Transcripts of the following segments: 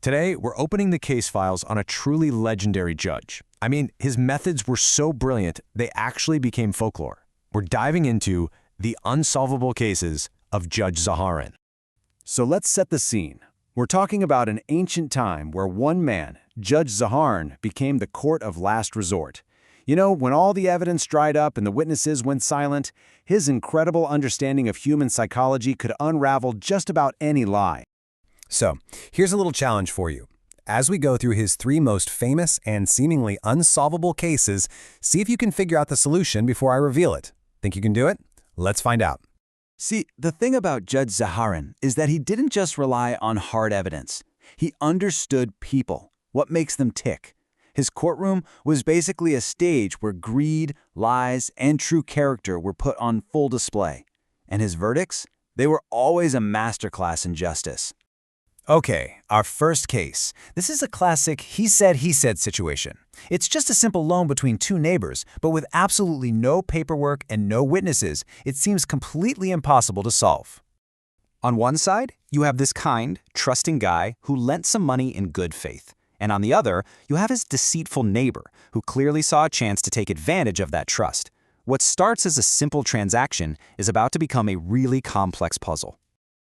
Today, we're opening the case files on a truly legendary judge. I mean, his methods were so brilliant, they actually became folklore. We're diving into the unsolvable cases of Judge Zahran. So let's set the scene. We're talking about an ancient time where one man, Judge Zahran, became the court of last resort. You know, when all the evidence dried up and the witnesses went silent, his incredible understanding of human psychology could unravel just about any lie. So, here's a little challenge for you. As we go through his 3 most famous and seemingly unsolvable cases, see if you can figure out the solution before I reveal it. Think you can do it? Let's find out. See, the thing about Judge Zahran is that he didn't just rely on hard evidence. He understood people, what makes them tick. His courtroom was basically a stage where greed, lies, and true character were put on full display. And his verdicts? They were always a masterclass in justice. Okay, our first case. This is a classic he said situation. It's just a simple loan between 2 neighbors, but with absolutely no paperwork and no witnesses, it seems completely impossible to solve. On one side, you have this kind, trusting guy who lent some money in good faith. And on the other, you have his deceitful neighbor who clearly saw a chance to take advantage of that trust. What starts as a simple transaction is about to become a really complex puzzle.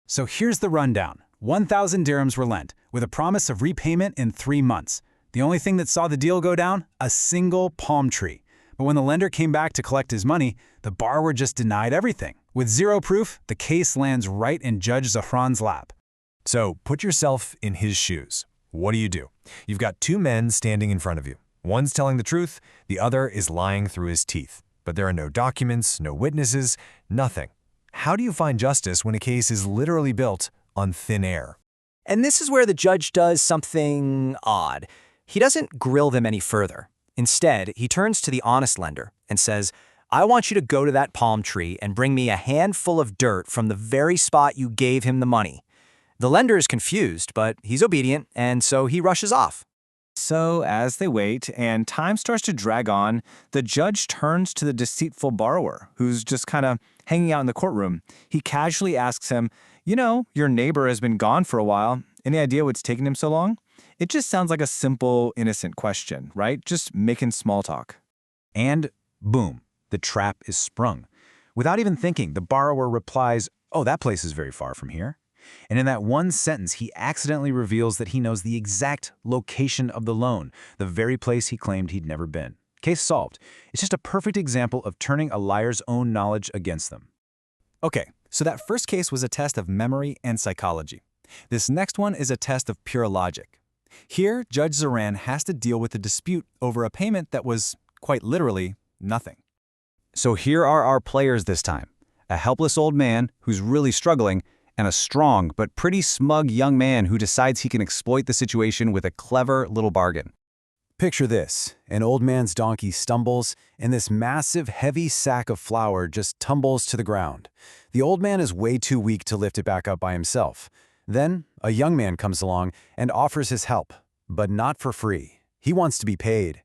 So here's the rundown. 1,000 dirhams were lent, with a promise of repayment in 3 months. The only thing that saw the deal go down? A single palm tree. But when the lender came back to collect his money, the borrower just denied everything. With zero proof, the case lands right in Judge Zahran's lap. So, put yourself in his shoes. What do? You've got 2 men standing in front of you. One's telling the truth, the other is lying through his teeth. But there are no documents, no witnesses, nothing. How do you find justice when a case is literally built on thin air? And this is where the judge does something odd. He doesn't grill them any further. Instead, he turns to the honest lender and says, I want you to go to that palm tree and bring me a handful of dirt from the very spot you gave him the money. The lender is confused, but he's obedient, and so he rushes off. So, as they wait and time starts to drag on, the judge turns to the deceitful borrower, who's just kind of hanging out in the courtroom. He casually asks him, you know, your neighbor has been gone for a while. Any idea what's taking him so long? It just sounds like a simple, innocent question, right? Just making small talk. And boom, the trap is sprung. Without even thinking, the borrower replies, oh, that place is very far from here. And in that one sentence, he accidentally reveals that he knows the exact location of the loan, the very place he claimed he'd never been. Case solved. It's just a perfect example of turning a liar's own knowledge against them. Okay, so that first case was a test of memory and psychology. This next one is a test of pure logic. Here, Judge Zahran has to deal with a dispute over a payment that was, quite literally, nothing. So here are our players this time. A helpless old man who's really struggling, and a strong but pretty smug young man who decides he can exploit the situation with a clever little bargain. Picture this. An old man's donkey stumbles, and this massive, heavy sack of flour just tumbles to the ground. The old man is way too weak to lift it back up by himself. Then, a young man comes along and offers his help, but not for free. He wants to be paid.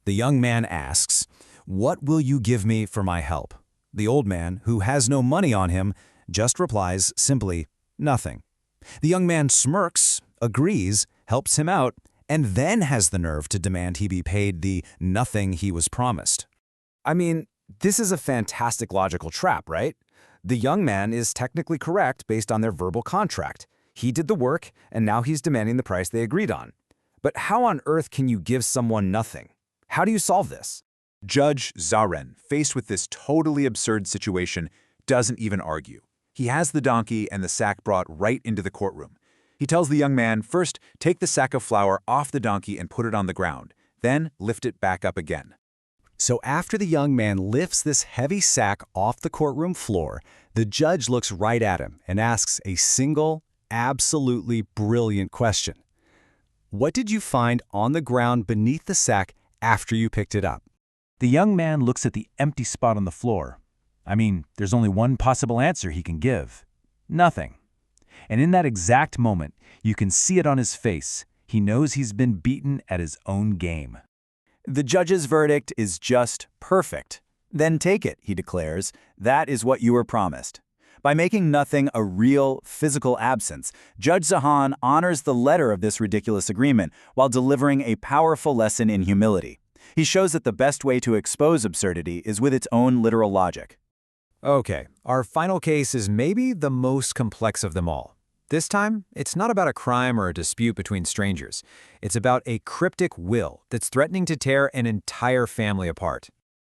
The young man asks, "What will you give me for my help?" The old man, who has no money on him, just replies simply, "Nothing." The young man smirks, agrees, helps him out, and then has the nerve to demand he be paid the nothing he was promised. I mean, this is a fantastic logical trap, right? The young man is technically correct based on their verbal contract. He did the work, and now he's demanding the price they agreed on. But how on earth can you give someone nothing? How do you solve this? Judge Zahran, faced with this totally absurd situation, doesn't even argue. He has the donkey and the sack brought right into the courtroom. He tells the young man, first, take the sack of flour off the donkey and put it on the ground, then lift it back up again. So after the young man lifts this heavy sack off the courtroom floor, the judge looks right at him and asks a single, absolutely brilliant question. What did you find on the ground beneath the sack after you picked it up? The young man looks at the empty spot on the floor. I mean, there's only one possible answer he can give. Nothing. And in that exact moment, you can see it on his face. He knows he's been beaten at his own game. The judge's verdict is just perfect. Then take it, he declares. That is what you were promised. By making nothing a real, physical absence, Judge Zahran honors the letter of this ridiculous agreement while delivering a powerful lesson in humility. He shows that the best way to expose absurdity is with its own literal logic. Okay, our final case is maybe the most complex of them all. This time, it's not about a crime or a dispute between strangers. It's about a cryptic will that's threatening to tear an entire family apart.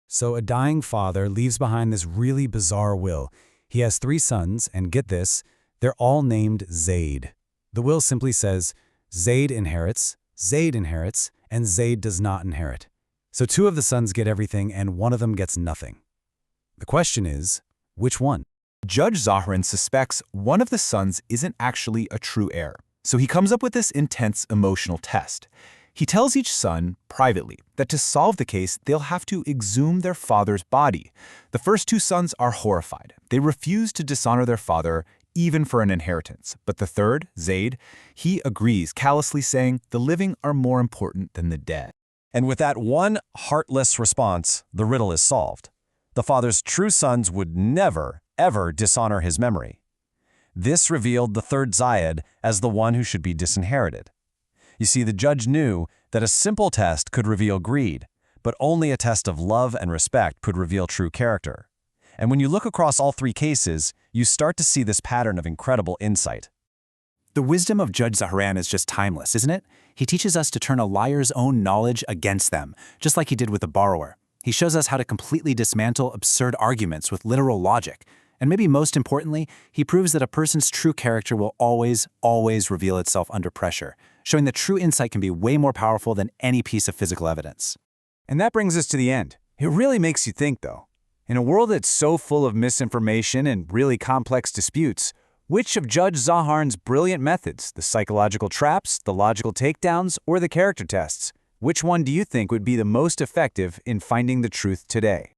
So a dying father leaves behind this really bizarre will. He has 3 sons, and get this, they're all named Zaid. The will simply says, Zaid inherits, and Zaid does not inherit. So 2 of the sons get everything, and 1 of them gets nothing. The question is, which one? Judge Zahran suspects one of the sons isn't actually a true heir, so he comes up with this intense emotional test. He tells each son, privately, that to solve the case, they'll have to exhume their father's body. The first 2 sons are horrified. They refuse to dishonor their father, even for an inheritance. But the third, Zaid, he agrees, callously saying the living are more important than the dead. And with that one heartless response, the riddle is solved. The father's true sons would never, ever dishonor his memory. This revealed the third Zayed as the one who should be disinherited. You see, the judge knew that a simple test could reveal greed, but only a test of love and respect could reveal true character. And when you look across all 3 cases, you start to see this pattern of incredible insight. The wisdom of Judge Zahran is just timeless, isn't it? He teaches us to turn a liar's own knowledge against them, just like he did with the borrower. He shows us how to completely dismantle absurd arguments with literal logic. And maybe most importantly, he proves that a person's true character will always, always reveal itself under pressure, showing that true insight can be way more powerful than any piece of physical evidence. And that brings us to the end. It really makes you think, though. In a world that's so full of misinformation and really complex disputes, which of Judge Zahran's brilliant methods, the psychological traps, the logical takedowns, or the character tests, which one do you think would be the most effective in finding the truth today?